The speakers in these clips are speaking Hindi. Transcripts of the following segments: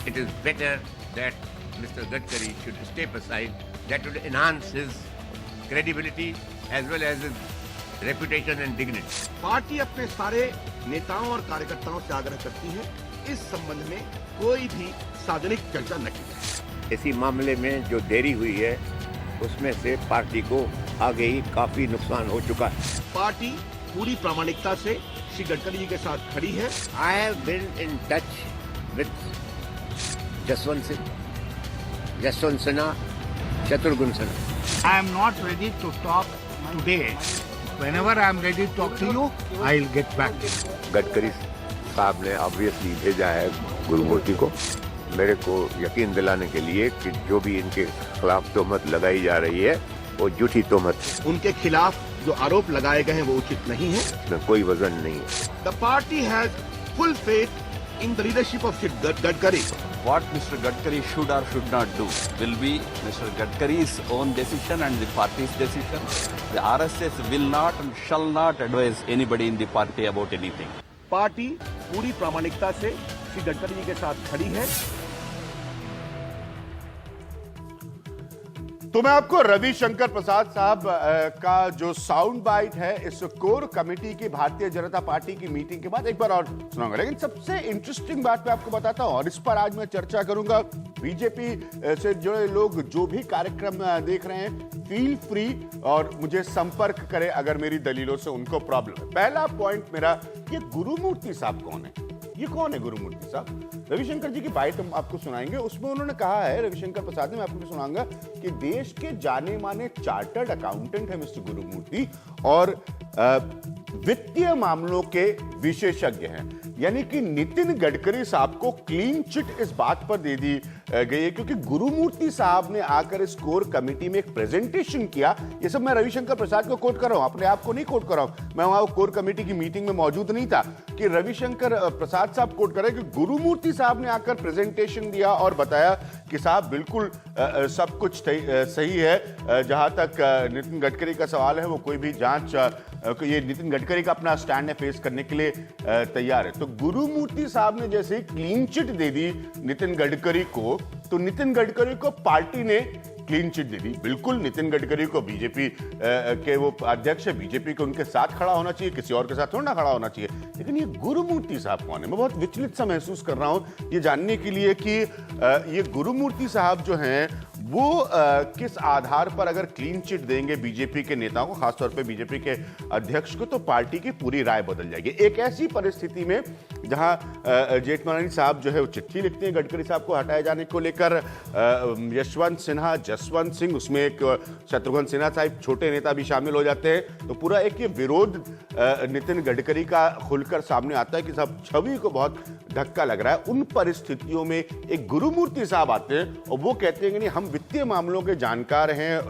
It is better that Mr. Gadkari should step aside. That would enhance his credibility as well as his reputation and dignity. Party अपने सारे नेताओं और कार्यकर्ताओं से आग्रह करती है इस संबंध में कोई भी सार्वजनिक चर्चा न की जाए। इसी मामले में जो देरी हुई है उसमें से पार्टी को आगे ही काफी नुकसान हो चुका है। पार्टी पूरी प्रामाणिकता से श्री गडकरी जी के साथ खड़ी है। I have been in touch with Jaswant Sinha, Shatrughan Sinha. I am not ready to talk today. Whenever I am ready to talk to you, I will get back to you. Gadkari साहब ने ऑब्वियसली भेजा है गुरुमूर्ति को मेरे को यकीन दिलाने के लिए कि जो भी इनके खिलाफ तोहमत लगाई जा रही है वो झूठी तोहमत है। उनके खिलाफ जो आरोप लगाए गए हैं वो उचित नहीं है। इसमें कोई वजन नहीं है। The party has full faith in the leadership of Gadkari. What Mr. Gadkari should or should not do will be Mr. Gadkari's own decision and the party's decision. The RSS will not and shall not advise anybody in the party about anything. Party पूरी प्रामाणिकता से श्री गडकरी जी के साथ खड़ी है। तो मैं आपको रविशंकर प्रसाद साहब का जो साउंड बाइट है इस कोर कमेटी की भारतीय जनता पार्टी की मीटिंग के बाद एक बार और सुनाऊंगा, लेकिन सबसे इंटरेस्टिंग बात मैं आपको बताता हूं और इस पर आज मैं चर्चा करूंगा। बीजेपी से जुड़े लोग जो भी कार्यक्रम देख रहे हैं फील फ्री और मुझे संपर्क करें अगर मेरी दलीलों से उनको प्रॉब्लम है। पहला पॉइंट मेरा, ये गुरुमूर्ति साहब कौन है? ये कौन है गुरुमूर्ति साहब? रविशंकर जी की बाइट हम आपको सुनाएंगे, उसमें उन्होंने कहा है, रविशंकर प्रसाद ने, मैं आपको भी सुनाऊंगा, कि देश के जाने माने चार्टर्ड अकाउंटेंट है मिस्टर गुरुमूर्ति और वित्तीय मामलों के विशेषज्ञ हैं। यानी कि नितिन गडकरी साहब को क्लीन चिट इस बात पर दे दी गई है क्योंकि गुरुमूर्ति साहब ने आकर इस कोर कमेटी में एक प्रेजेंटेशन किया। ये सब मैं रविशंकर प्रसाद को कोट कर रहा हूं, अपने आप को नहीं कोट कर रहा हूं। मैं वहां कोर कमेटी की मीटिंग में मौजूद नहीं था कि रविशंकर प्रसाद साहब कोट कर रहे हैं कि गुरुमूर्ति साहब ने आकर प्रेजेंटेशन दिया और बताया कि साहब बिल्कुल सब कुछ सही है। जहां तक नितिन गडकरी का सवाल है वो कोई भी जांच, ये नितिन गडकरी का अपना स्टैंड है फेस करने के लिए तैयार है। तो गुरुमूर्ति साहब ने जैसे क्लीन चिट दे दी नितिन गडकरी को, तो नितिन गडकरी को पार्टी ने क्लीन चिट दे दी। बिल्कुल नितिन गडकरी को बीजेपी के वो अध्यक्ष है, बीजेपी को उनके साथ खड़ा होना चाहिए, किसी और के साथ थोड़ा ना खड़ा होना चाहिए। लेकिन ये गुरुमूर्ति साहब कौन है? मैं बहुत विचलित सा महसूस कर रहा हूं ये जानने के लिए कि ये गुरुमूर्ति साहब जो हैं वो किस आधार पर अगर क्लीन चिट देंगे बीजेपी के नेताओं को, खासतौर पे बीजेपी के अध्यक्ष को, तो पार्टी की पूरी राय बदल जाएगी। एक ऐसी परिस्थिति में जहां जेठमलानी साहब जो है वो चिट्ठी लिखते हैं गडकरी साहब को हटाए जाने को लेकर, यशवंत सिन्हा, जसवंत सिंह, उसमें एक शत्रुघ्न सिन्हा साहब छोटे नेता भी शामिल हो जाते हैं, तो पूरा एक ये विरोध नितिन गडकरी का खुलकर सामने आता है कि साहब छवि को बहुत धक्का लग रहा है। उन परिस्थितियों में एक गुरुमूर्ति साहब आते हैं और वो कहते हैं कि नहीं, हम वित्तीय मामलों के जानकार हैं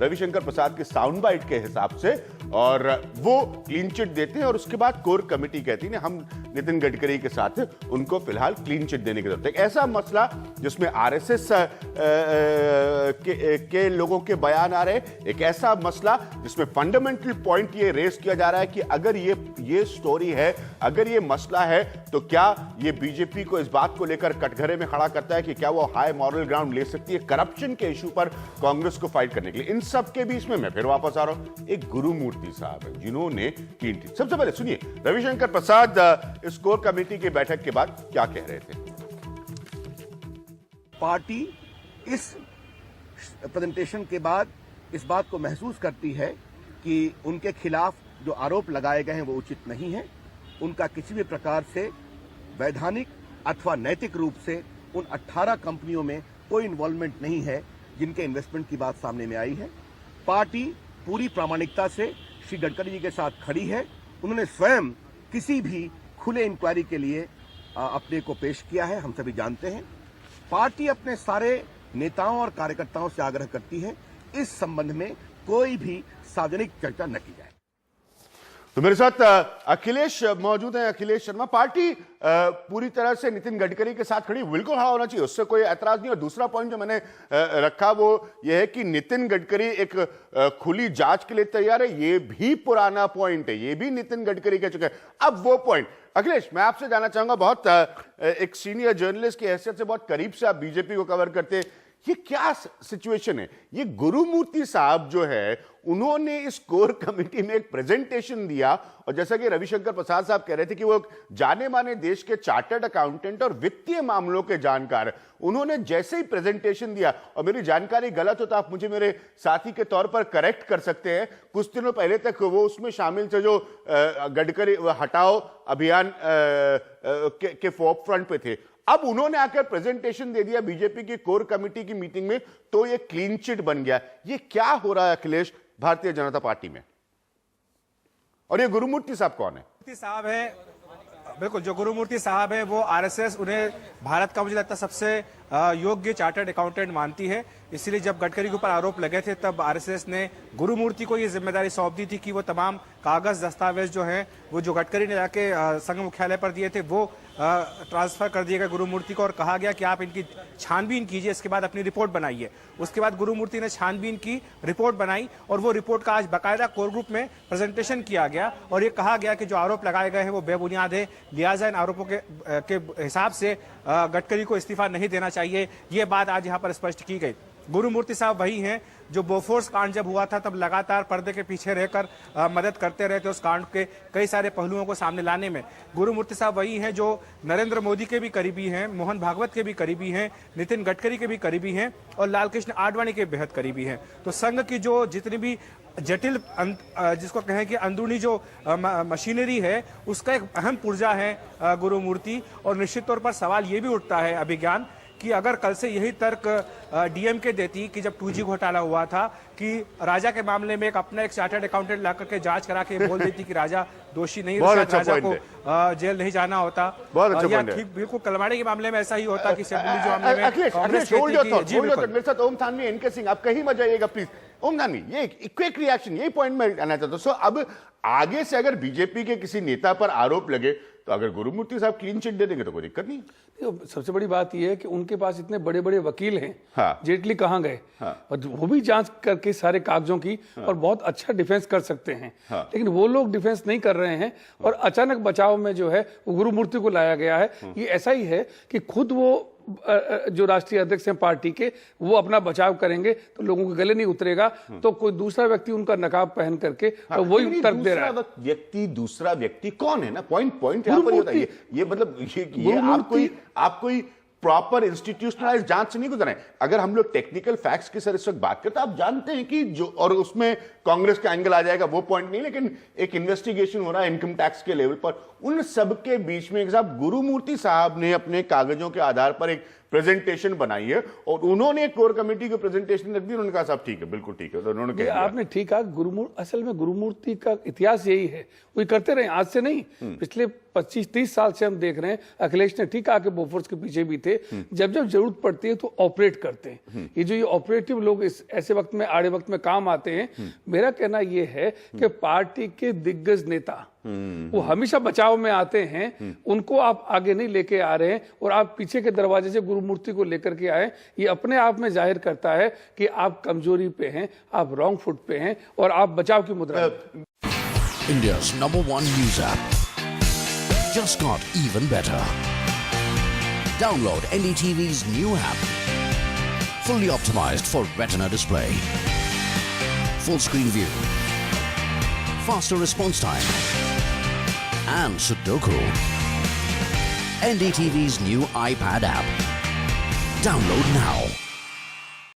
रविशंकर प्रसाद के साउंड बाइट के हिसाब से, और वो क्लीन चिट देते हैं और उसके बाद कोर कमेटी कहती है हम नितिन गडकरी के साथ उनको फिलहाल क्लीन चिट देने की जरूरत है। एक ऐसा मसला जिसमें आरएसएस के लोगों के बयान आ रहे, एक ऐसा मसला जिसमें फंडामेंटल पॉइंट ये रेस किया जा रहा है कि अगर ये स्टोरी है, अगर ये मसला है, तो क्या ये बीजेपी को इस बात को लेकर कटघरे में खड़ा करता है कि क्या वो हाई मॉरल ग्राउंड ले सकती है करप्शन के इशू पर कांग्रेस को फाइट करने के लिए? इन सब के बीच में मैं फिर वापस आ रहा हूं, एक गुरुमूर्ति साहब है जिन्होंने क्लीन चिट। सबसे पहले सुनिए रविशंकर प्रसाद इस कोर कमेटी की बैठक के बाद क्या कह रहे थे। पार्टी इस प्रेजेंटेशन के बाद इस बात को महसूस करती है कि उनके खिलाफ जो आरोप लगाए गए हैं वो उचित नहीं है। उनका किसी भी प्रकार से वैधानिक अथवा नैतिक रूप से उन 18 कंपनियों में कोई इन्वॉल्वमेंट नहीं है जिनके इन्वेस्टमेंट की बात सामने में आई है। पार्टी पूरी प्रामाणिकता से श्री गडकरी जी के साथ खड़ी है। उन्होंने स्वयं किसी भी खुले इंक्वायरी के लिए अपने को पेश किया है, हम सभी जानते हैं। पार्टी अपने सारे नेताओं और कार्यकर्ताओं से आग्रह करती है इस संबंध में कोई भी सार्वजनिक चर्चा न की जाए। तो मेरे साथ अखिलेश मौजूद हैं। अखिलेश शर्मा, पार्टी पूरी तरह से नितिन गडकरी के साथ खड़ी, बिल्कुल हाँ होना चाहिए, उससे कोई ऐतराज नहीं। और दूसरा पॉइंट जो मैंने रखा वो ये है कि नितिन गडकरी एक खुली जांच के लिए तैयार है। ये भी पुराना पॉइंट है, ये भी नितिन गडकरी कह चुके हैं। अब वो पॉइंट अखिलेश मैं आपसे जानना चाहूंगा, बहुत एक सीनियर जर्नलिस्ट की हैसियत से बहुत करीब से आप बीजेपी को कवर करते हैं, ये क्या सिचुएशन है? ये गुरुमूर्ति साहब जो है उन्होंने इस कोर कमेटी में एक प्रेजेंटेशन दिया, और जैसा कि रविशंकर प्रसाद साहब कह रहे थे कि वो जाने माने देश के चार्टर्ड अकाउंटेंट और वित्तीय मामलों के जानकार, उन्होंने जैसे ही प्रेजेंटेशन दिया, और मेरी जानकारी गलत हो तो आप मुझे मेरे साथी के तौर पर करेक्ट कर सकते हैं, कुछ दिनों पहले तक वो उसमें शामिल थे जो गडकरी हटाओ अभियान के फोर्थ फ्रंट पे थे। अब उन्होंने आकर प्रेजेंटेशन दे दिया बीजेपी की कोर कमेटी की मीटिंग में, तो ये क्लीन चिट बन गया। ये क्या हो रहा है अखिलेश भारतीय जनता पार्टी में? और ये गुरुमूर्ति साहब कौन है? गुरुमूर्ति साहब है, बिल्कुल, जो गुरुमूर्ति साहब है वो आरएसएस उन्हें भारत का मुझे लगता है सबसे योग्य चार्टर्ड अकाउंटेंट मानती है। इसीलिए जब गडकरी के ऊपर आरोप लगे थे तब आरएसएस ने गुरुमूर्ति को ये जिम्मेदारी सौंप दी थी कि वो तमाम कागज दस्तावेज जो हैं वो जो गडकरी ने जाके संघ मुख्यालय पर दिए थे वो ट्रांसफर कर दिए गए गुरुमूर्ति को, और कहा गया कि आप इनकी छानबीन कीजिए, इसके बाद अपनी रिपोर्ट बनाइए। उसके बाद गुरुमूर्ति ने छानबीन की, रिपोर्ट बनाई, और वो रिपोर्ट का आज बाकायदा कोर ग्रुप में प्रेजेंटेशन किया गया, और ये कहा गया कि जो आरोप लगाए गए हैं वो बेबुनियाद है, लिहाजा इन आरोपों के हिसाब से गडकरी को इस्तीफा नहीं देना चाहिए। ये बात आज यहाँ पर स्पष्ट की गई। गुरुमूर्ति साहब वही हैं जो बोफोर्स कांड जब हुआ था तब लगातार पर्दे के पीछे रहकर मदद करते रहे थे उस कांड के कई सारे पहलुओं को सामने लाने में। गुरुमूर्ति साहब वही हैं जो नरेंद्र मोदी के भी करीबी हैं, मोहन भागवत के भी करीबी हैं, नितिन गडकरी के भी करीबी हैं, और लालकृष्ण आडवाणी के बेहद करीबी हैं। तो संघ की जो जितनी भी जटिल जिसको कहें कि अंदरूनी जो मशीनरी है उसका एक अहम पुर्जा है गुरुमूर्ति। और निश्चित तौर पर सवाल ये भी उठता है अभिज्ञान कि अगर कल से यही तर्क डीएमके देती कि जब 2G घोटाला हुआ था कि राजा के मामले में अपना एक चार्टर्ड अकाउंटेंट ला करके जांच करा के बोल देती कि राजा दोषी नहीं, राजा को जेल नहीं जाना होता, या ठीक बिल्कुल कलवाड़े के मामले में ऐसा ही होता कि जो मामले में। मेरे साथ ओम थानवी, एनके सिंह, आप कहीं मत जाइएगा प्लीज। ओम थानवी, ये क्विक रिएक्शन, यही पॉइंट मैं आना चाहता हूं। अब आगे से अगर बीजेपी के किसी नेता पर आरोप लगे तो अगर गुरुमूर्ति साहब क्लीन चिट दे देंगे तो कोई दिक्कत नहीं। सबसे बड़ी बात यह है कि उनके पास इतने बड़े बड़े वकील हैं। हाँ। जेटली कहाँ गए? हाँ। और वो भी जांच करके सारे कागजों की और बहुत अच्छा डिफेंस कर सकते हैं। हाँ। लेकिन वो लोग डिफेंस नहीं कर रहे हैं, और अचानक बचाव में जो है वो गुरुमूर्ति को लाया गया है। ये ऐसा ही है कि खुद वो जो राष्ट्रीय अध्यक्ष हैं पार्टी के, वो अपना बचाव करेंगे तो लोगों के गले नहीं उतरेगा, तो कोई दूसरा व्यक्ति उनका नकाब पहन करके तो वही तर्क दे रहा है। दूसरा व्यक्ति कौन है ना? पॉइंट यहाँ पर ये बताइए। ये मतलब ये आप कोई प्रॉपर इंस्टीट्यूशनलाइज जांच से नहीं गुजरे। अगर हम लोग टेक्निकल फैक्ट्स की सर इस वक्त बात करते हैं, आप जानते हैं कि जो, और उसमें कांग्रेस का एंगल आ जाएगा, वो पॉइंट नहीं, लेकिन एक इन्वेस्टिगेशन हो रहा है इनकम टैक्स के लेवल पर, उन सब के बीच में साहब गुरुमूर्ति साहब ने अपने कागजों के आधार पर एक प्रेजेंटेशन बनाई है, और उन्होंने एक कोर कमेटी को प्रेजेंटेशन रख दी। उन्होंने कहा साहब ठीक है, बिल्कुल ठीक है, तो उन्होंने कहा आपने ठीक कहा। असल में गुरुमूर्ति का इतिहास यही है, वो करते रहे, आज से नहीं, पिछले 25-30 साल से हम देख रहे हैं। अखिलेश ने ठीक कहा कि बोफोर्स के पीछे भी थे, जब जब जरूरत पड़ती है तो ऑपरेट करते हैं। ये जो ये ऑपरेटिव लोग इस ऐसे वक्त में, आड़े वक्त में काम आते हैं। मेरा कहना यह है कि पार्टी के दिग्गज नेता वो हमेशा बचाव में आते हैं, उनको आप आगे नहीं लेके आ रहे हैं, और आप पीछे के दरवाजे से गुरुमूर्ति को लेकर के आए। ये अपने आप में जाहिर करता है कि आप कमजोरी पे हैं, आप रॉन्ग फुट पे हैं, और आप बचाव की मुद्रा। India's #1 news app just got even better. Download NDTV's new app, fully optimized for retina display, full screen view, faster response time, and Sudoku. NDTV's new iPad app. Download now.